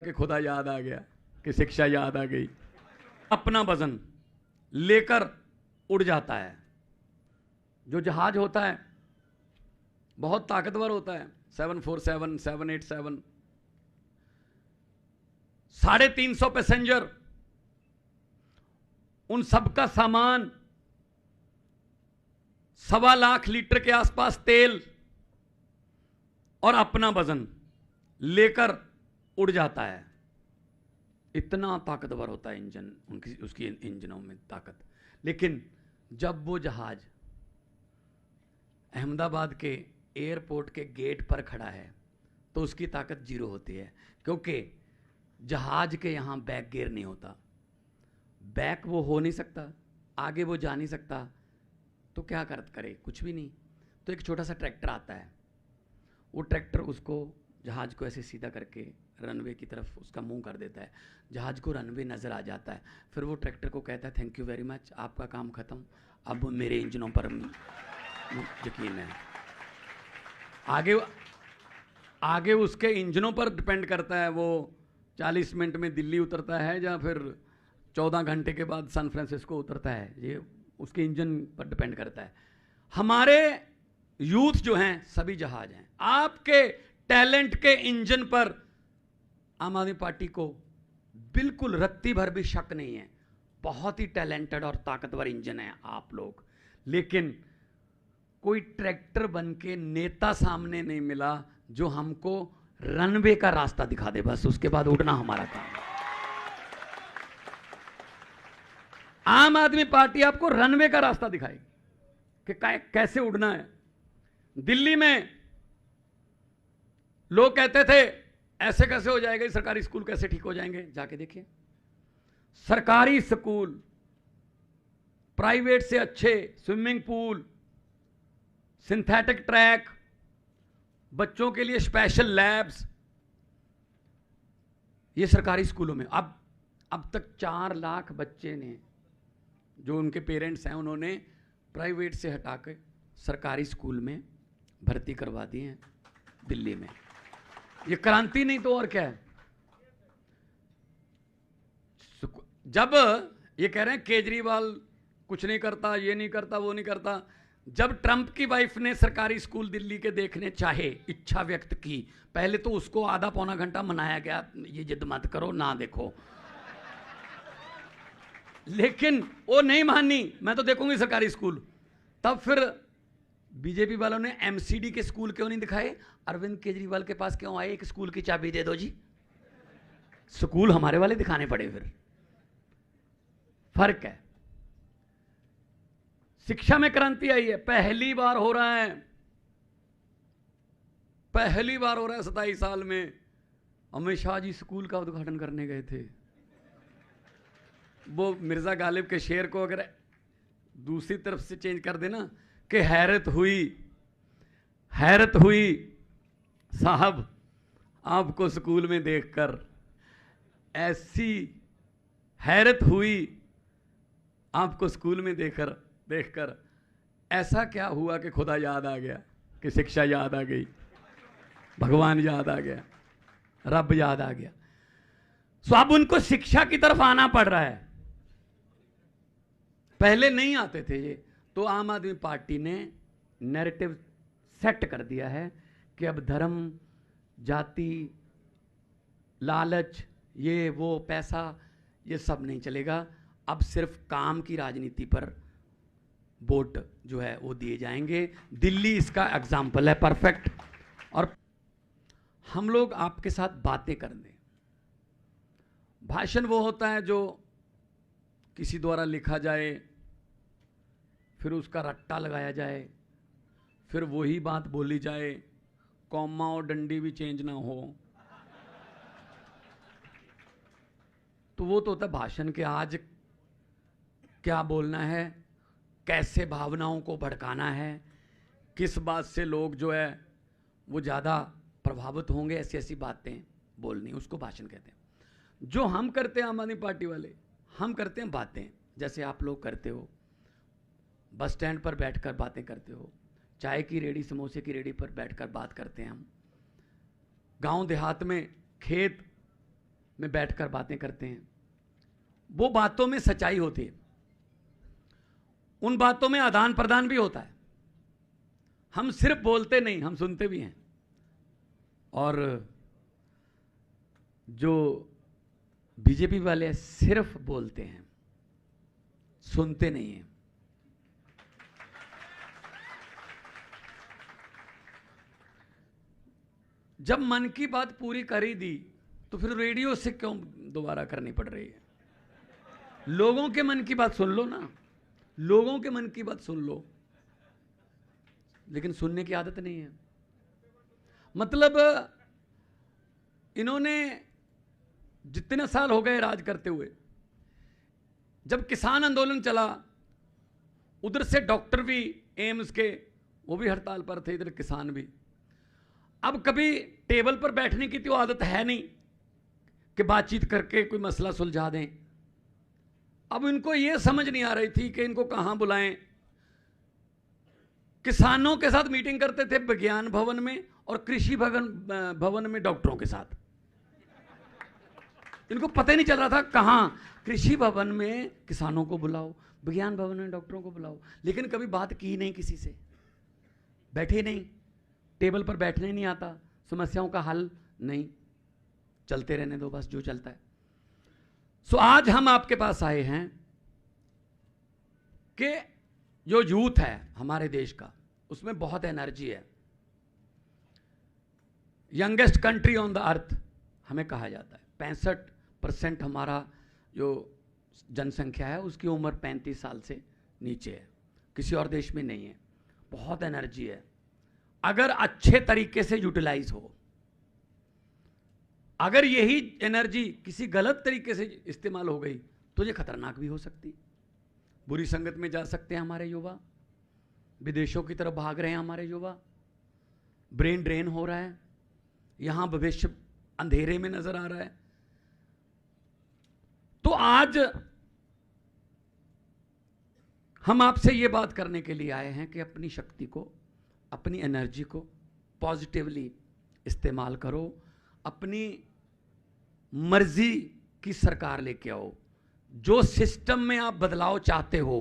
कि खुदा याद आ गया कि शिक्षा याद आ गई। अपना वजन लेकर उड़ जाता है। जो जहाज होता है बहुत ताकतवर होता है, 747, 787, 350 पैसेंजर, उन सबका सामान, 1.25 लाख लीटर के आसपास तेल और अपना वजन लेकर उड़ जाता है। इतना ताकतवर होता है इंजन, उसकी इंजनों में ताकत। लेकिन जब वो जहाज अहमदाबाद के एयरपोर्ट के गेट पर खड़ा है तो उसकी ताकत 0 होती है, क्योंकि जहाज के यहां बैक गियर नहीं होता। बैक वो हो नहीं सकता, आगे वो जा नहीं सकता, तो क्या करे? कुछ भी नहीं। तो एक छोटा सा ट्रैक्टर आता है, वो ट्रैक्टर उसको जहाज को ऐसे सीधा करके रनवे की तरफ उसका मुंह कर देता है। जहाज को रनवे नज़र आ जाता है। फिर वो ट्रैक्टर को कहता है थैंक यू वेरी मच, आपका काम ख़त्म, अब मेरे इंजनों पर यकीन है। आगे उसके इंजनों पर डिपेंड करता है, वो 40 मिनट में दिल्ली उतरता है या फिर 14 घंटे के बाद सैन फ्रांसिस्को उतरता है, ये उसके इंजन पर डिपेंड करता है। हमारे यूथ जो हैं सभी जहाज हैं। आपके टैलेंट के इंजन पर आम आदमी पार्टी को बिल्कुल रत्ती भर भी शक नहीं है। बहुत ही टैलेंटेड और ताकतवर इंजन है आप लोग, लेकिन कोई ट्रैक्टर बन के नेता सामने नहीं मिला जो हमको रनवे का रास्ता दिखा दे, बस उसके बाद उड़ना हमारा काम है। आम आदमी पार्टी आपको रनवे का रास्ता दिखाएगी कि कैसे उड़ना है। दिल्ली में लोग कहते थे ऐसे कैसे हो जाएगा, सरकारी स्कूल कैसे ठीक हो जाएंगे? जाके देखिए, सरकारी स्कूल, प्राइवेट से अच्छे स्विमिंग पूल, सिंथेटिक ट्रैक, बच्चों के लिए स्पेशल लैब्स, ये सरकारी स्कूलों में। अब तक 4 लाख बच्चे ने, जो उनके पेरेंट्स हैं, उन्होंने प्राइवेट से हटा के सरकारी स्कूल में भर्ती करवा दिए हैं दिल्ली में। ये क्रांति नहीं तो और क्या है? जब ये कह रहे हैं केजरीवाल कुछ नहीं करता, ये नहीं करता, वो नहीं करता, जब ट्रंप की वाइफ ने सरकारी स्कूल दिल्ली के देखने चाहे, इच्छा व्यक्त की, पहले तो उसको आधा पौना घंटा मनाया गया, ये जिद मत करो, ना देखो, लेकिन वो नहीं मानी, मैं तो देखूंगी सरकारी स्कूल। तब फिर बीजेपी वालों ने एमसीडी के स्कूल क्यों नहीं दिखाए? अरविंद केजरीवाल के पास क्यों आए, एक स्कूल की चाबी दे दो जी, स्कूल हमारे वाले दिखाने पड़े। फिर फर्क है। शिक्षा में क्रांति आई है, पहली बार हो रहा है, पहली बार हो रहा है 27 साल में। अमित शाह जी स्कूल का उद्घाटन करने गए थे। वो मिर्जा गालिब के शेर को अगर दूसरी तरफ से चेंज कर देना कि हैरत हुई साहब आपको स्कूल में देखकर, ऐसी हैरत हुई आपको स्कूल में देखकर ऐसा क्या हुआ कि खुदा याद आ गया, कि शिक्षा याद आ गई, भगवान याद आ गया, रब याद आ गया। सो अब उनको शिक्षा की तरफ आना पड़ रहा है, पहले नहीं आते थे ये। तो आम आदमी पार्टी ने नैरेटिव सेट कर दिया है कि अब धर्म, जाति, लालच, ये वो, पैसा, ये सब नहीं चलेगा। अब सिर्फ काम की राजनीति पर वोट जो है वो दिए जाएंगे। दिल्ली इसका एग्जाम्पल है, परफेक्ट। और हम लोग आपके साथ बातें कर दें। भाषण वो होता है जो किसी द्वारा लिखा जाए, फिर उसका रट्टा लगाया जाए, फिर वही बात बोली जाए, कॉमा और डंडी भी चेंज ना हो, तो वो तो होता है भाषण के आज क्या बोलना है, कैसे भावनाओं को भड़काना है, किस बात से लोग जो है वो ज़्यादा प्रभावित होंगे, ऐसी ऐसी बातें बोलनी, उसको भाषण कहते हैं। जो हम करते हैं आम आदमी पार्टी वाले, हम करते हैं बातें, जैसे आप लोग करते हो, बस स्टैंड पर बैठकर बातें करते हो, चाय की रेडी, समोसे की रेडी पर बैठकर बात करते हैं हम। गांव देहात में खेत में बैठकर बातें करते हैं, वो बातों में सच्चाई होती है, उन बातों में आदान प्रदान भी होता है। हम सिर्फ बोलते नहीं, हम सुनते भी हैं। और जो बीजेपी वाले सिर्फ बोलते हैं, सुनते नहीं हैं। जब मन की बात पूरी कर ही दी तो फिर रेडियो से क्यों दोबारा करनी पड़ रही है? लोगों के मन की बात सुन लो ना, लोगों के मन की बात सुन लो, लेकिन सुनने की आदत नहीं है। मतलब इन्होंने जितने साल हो गए राज करते हुए, जब किसान आंदोलन चला उधर से डॉक्टर भी एम्स के वो भी हड़ताल पर थे, इधर किसान भी। अब कभी टेबल पर बैठने की तो आदत है नहीं कि बातचीत करके कोई मसला सुलझा दें। अब इनको ये समझ नहीं आ रही थी कि इनको कहां बुलाएं। किसानों के साथ मीटिंग करते थे विज्ञान भवन में और कृषि भवन में डॉक्टरों के साथ। इनको पता ही नहीं चल रहा था कहां, कृषि भवन में किसानों को बुलाओ, विज्ञान भवन में डॉक्टरों को बुलाओ, लेकिन कभी बात की नहीं किसी से, बैठे नहीं, टेबल पर बैठने नहीं आता, समस्याओं का हल नहीं, चलते रहने दो बस जो चलता है। सो आज हम आपके पास आए हैं कि जो यूथ है हमारे देश का, उसमें बहुत एनर्जी है। Youngest country on the earth हमें कहा जाता है। 65% हमारा जो जनसंख्या है उसकी उम्र 35 साल से नीचे है, किसी और देश में नहीं है। बहुत एनर्जी है, अगर अच्छे तरीके से यूटिलाइज हो। अगर यही एनर्जी किसी गलत तरीके से इस्तेमाल हो गई तो ये खतरनाक भी हो सकती। बुरी संगत में जा सकते हैं हमारे युवा, विदेशों की तरफ भाग रहे हैं हमारे युवा, ब्रेन ड्रेन हो रहा है, यहां भविष्य अंधेरे में नजर आ रहा है। तो आज हम आपसे ये बात करने के लिए आए हैं कि अपनी शक्ति को, अपनी एनर्जी को पॉजिटिवली इस्तेमाल करो, अपनी मर्जी की सरकार लेके आओ। जो सिस्टम में आप बदलाव चाहते हो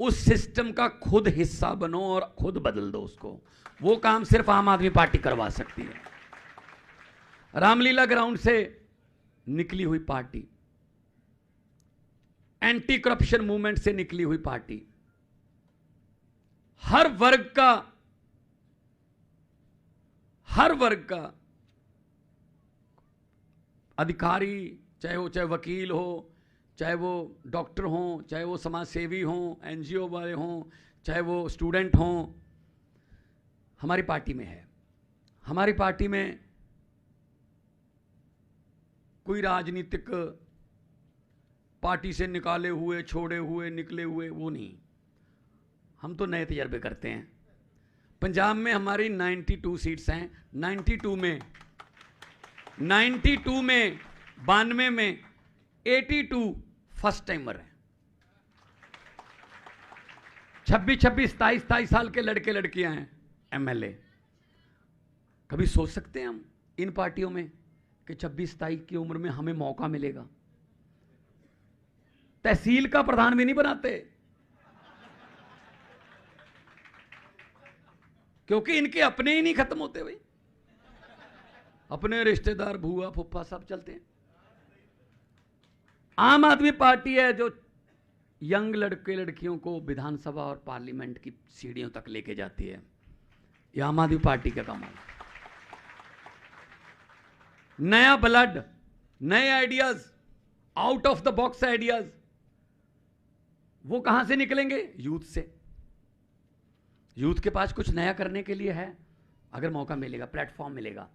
उस सिस्टम का खुद हिस्सा बनो और खुद बदल दो उसको। वो काम सिर्फ आम आदमी पार्टी करवा सकती है। रामलीला ग्राउंड से निकली हुई पार्टी, एंटी करप्शन मूवमेंट से निकली हुई पार्टी, हर वर्ग का अधिकारी, चाहे वकील हो, चाहे वो डॉक्टर हों, चाहे वो समाज सेवी हों, एनजीओ वाले हों, चाहे वो स्टूडेंट हों, हमारी पार्टी में है। हमारी पार्टी में कोई राजनीतिक पार्टी से निकाले हुए, छोड़े हुए, निकले हुए वो नहीं। हम तो नए तजर्बे करते हैं। पंजाब में हमारी 92 सीट्स हैं। 92 में 92 में 82 फर्स्ट टाइमर हैं। 26 27 साल के लड़के लड़कियां हैं एमएलए। कभी सोच सकते हैं हम इन पार्टियों में कि 26-27 की उम्र में हमें मौका मिलेगा? तहसील का प्रधान भी नहीं बनाते, क्योंकि इनके अपने ही नहीं खत्म होते भाई। अपने रिश्तेदार, भूआ, फुफ्फा सब चलते हैं। आम आदमी पार्टी है जो यंग लड़के लड़कियों को विधानसभा और पार्लियामेंट की सीढ़ियों तक लेके जाती है। यह आम आदमी पार्टी का कमाल है। नया ब्लड, नए ideas, out of the box ideas, वो कहां से निकलेंगे? यूथ से। यूथ के पास कुछ नया करने के लिए है, अगर मौका मिलेगा, प्लेटफॉर्म मिलेगा।